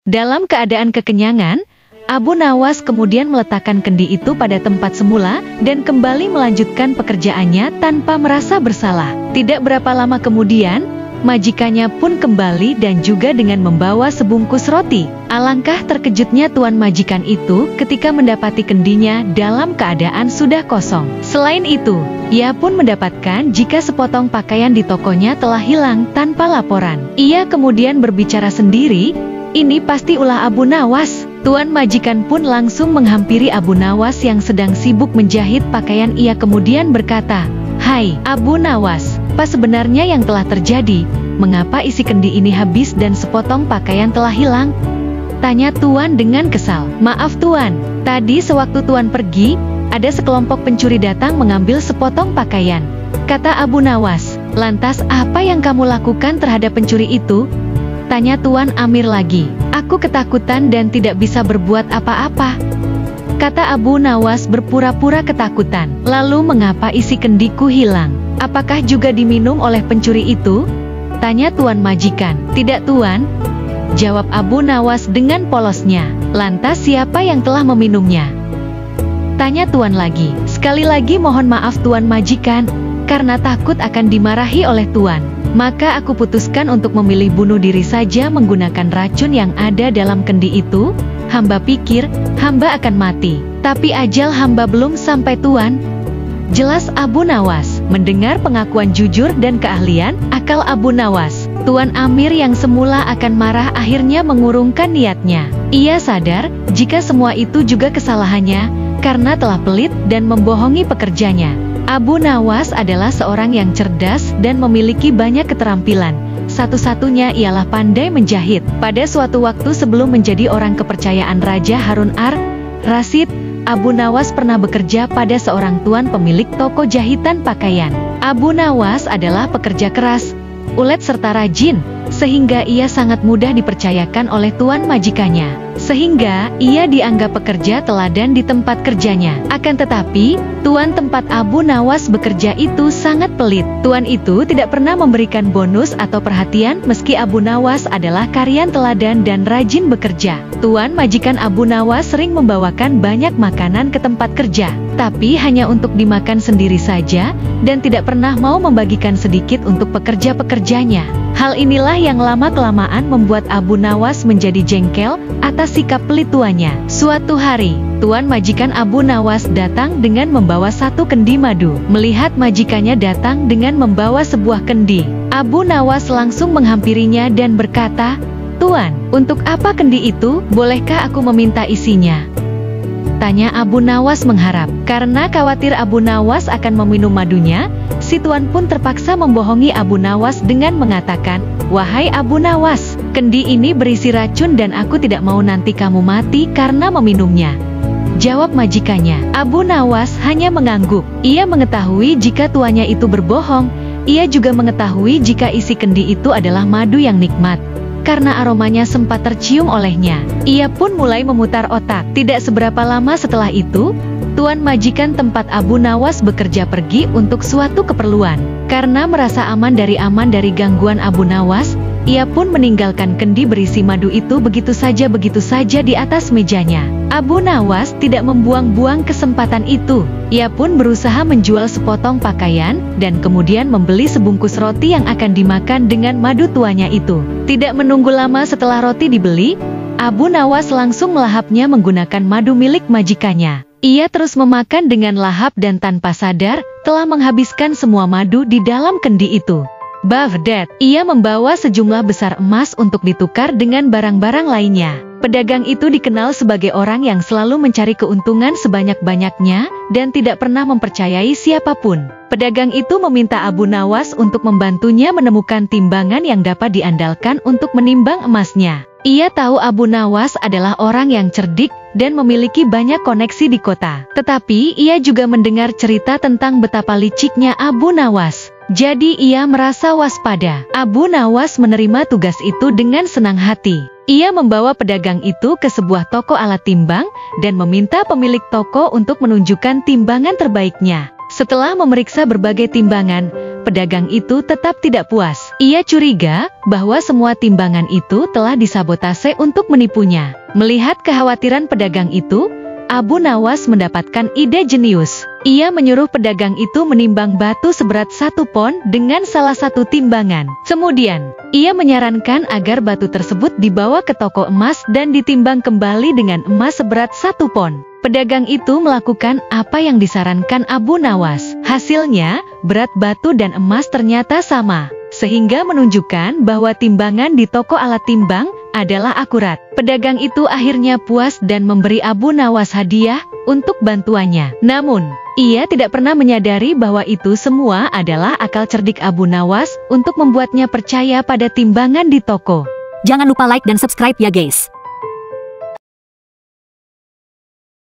Dalam keadaan kekenyangan, Abu Nawas kemudian meletakkan kendi itu pada tempat semula dan kembali melanjutkan pekerjaannya tanpa merasa bersalah. Tidak berapa lama kemudian, majikannya pun kembali dan juga dengan membawa sebungkus roti. Alangkah terkejutnya tuan majikan itu ketika mendapati kendinya dalam keadaan sudah kosong. Selain itu, ia pun mendapatkan jika sepotong pakaian di tokonya telah hilang tanpa laporan. Ia kemudian berbicara sendiri, "Ini pasti ulah Abu Nawas." Tuan majikan pun langsung menghampiri Abu Nawas yang sedang sibuk menjahit pakaian. Ia kemudian berkata, "Hai Abu Nawas, apa sebenarnya yang telah terjadi? Mengapa isi kendi ini habis dan sepotong pakaian telah hilang?" Tanya tuan dengan kesal. "Maaf tuan, tadi sewaktu tuan pergi, ada sekelompok pencuri datang mengambil sepotong pakaian," kata Abu Nawas. "Lantas apa yang kamu lakukan terhadap pencuri itu?" Tanya Tuan Amir lagi. "Aku ketakutan dan tidak bisa berbuat apa-apa," kata Abu Nawas berpura-pura ketakutan. "Lalu mengapa isi kendiku hilang? Apakah juga diminum oleh pencuri itu?" Tanya tuan majikan. "Tidak tuan," jawab Abu Nawas dengan polosnya. "Lantas siapa yang telah meminumnya?" Tanya tuan lagi. "Sekali lagi mohon maaf tuan majikan, karena takut akan dimarahi oleh tuan, maka aku putuskan untuk memilih bunuh diri saja menggunakan racun yang ada dalam kendi itu. Hamba pikir, hamba akan mati, tapi ajal hamba belum sampai tuan," jelas Abu Nawas. Mendengar pengakuan jujur dan keahlian akal Abu Nawas, Tuan Amir yang semula akan marah akhirnya mengurungkan niatnya. Ia sadar jika semua itu juga kesalahannya karena telah pelit dan membohongi pekerjanya. Abu Nawas adalah seorang yang cerdas dan memiliki banyak keterampilan. Satu-satunya ialah pandai menjahit. Pada suatu waktu sebelum menjadi orang kepercayaan Raja Harun ar-Rasyid, Abu Nawas pernah bekerja pada seorang tuan pemilik toko jahitan pakaian. Abu Nawas adalah pekerja keras, ulet serta rajin, sehingga ia sangat mudah dipercayakan oleh tuan majikannya. Sehingga ia dianggap pekerja teladan di tempat kerjanya. Akan tetapi, tuan tempat Abu Nawas bekerja itu sangat pelit. Tuan itu tidak pernah memberikan bonus atau perhatian meski Abu Nawas adalah karyawan teladan dan rajin bekerja. Tuan majikan Abu Nawas sering membawakan banyak makanan ke tempat kerja, tapi hanya untuk dimakan sendiri saja dan tidak pernah mau membagikan sedikit untuk pekerja-pekerjanya. Hal inilah yang lama-kelamaan membuat Abu Nawas menjadi jengkel atas sikap pelit tuannya. Suatu hari, tuan majikan Abu Nawas datang dengan membawa satu kendi madu. Melihat majikannya datang dengan membawa sebuah kendi, Abu Nawas langsung menghampirinya dan berkata, "Tuan, untuk apa kendi itu? Bolehkah aku meminta isinya?" Tanya Abu Nawas mengharap. Karena khawatir Abu Nawas akan meminum madunya, si tuan pun terpaksa membohongi Abu Nawas dengan mengatakan, "Wahai Abu Nawas, kendi ini berisi racun dan aku tidak mau nanti kamu mati karena meminumnya," jawab majikannya. Abu Nawas hanya mengangguk. Ia mengetahui jika tuannya itu berbohong. Ia juga mengetahui jika isi kendi itu adalah madu yang nikmat, karena aromanya sempat tercium olehnya. Ia pun mulai memutar otak. Tidak seberapa lama setelah itu, tuan majikan tempat Abu Nawas bekerja pergi untuk suatu keperluan. Karena merasa aman dari gangguan Abu Nawas, ia pun meninggalkan kendi berisi madu itu begitu saja di atas mejanya. Abu Nawas tidak membuang-buang kesempatan itu. Ia pun berusaha menjual sepotong pakaian dan kemudian membeli sebungkus roti yang akan dimakan dengan madu tuanya itu. Tidak menunggu lama setelah roti dibeli, Abu Nawas langsung melahapnya menggunakan madu milik majikannya. Ia terus memakan dengan lahap dan tanpa sadar telah menghabiskan semua madu di dalam kendi itu. Baghdad, ia membawa sejumlah besar emas untuk ditukar dengan barang-barang lainnya. Pedagang itu dikenal sebagai orang yang selalu mencari keuntungan sebanyak-banyaknya dan tidak pernah mempercayai siapapun. Pedagang itu meminta Abu Nawas untuk membantunya menemukan timbangan yang dapat diandalkan untuk menimbang emasnya. Ia tahu Abu Nawas adalah orang yang cerdik dan memiliki banyak koneksi di kota. Tetapi ia juga mendengar cerita tentang betapa liciknya Abu Nawas. Jadi ia merasa waspada. Abu Nawas menerima tugas itu dengan senang hati. Ia membawa pedagang itu ke sebuah toko alat timbang dan meminta pemilik toko untuk menunjukkan timbangan terbaiknya. Setelah memeriksa berbagai timbangan, pedagang itu tetap tidak puas. Ia curiga bahwa semua timbangan itu telah disabotase untuk menipunya. Melihat kekhawatiran pedagang itu, Abu Nawas mendapatkan ide jenius. Ia menyuruh pedagang itu menimbang batu seberat 1 pon dengan salah satu timbangan. Kemudian, ia menyarankan agar batu tersebut dibawa ke toko emas dan ditimbang kembali dengan emas seberat 1 pon. Pedagang itu melakukan apa yang disarankan Abu Nawas. Hasilnya, berat batu dan emas ternyata sama, sehingga menunjukkan bahwa timbangan di toko alat timbang adalah akurat. Pedagang itu akhirnya puas dan memberi Abu Nawas hadiah untuk bantuannya. Namun, ia tidak pernah menyadari bahwa itu semua adalah akal cerdik Abu Nawas untuk membuatnya percaya pada timbangan di toko. Jangan lupa like dan subscribe ya guys.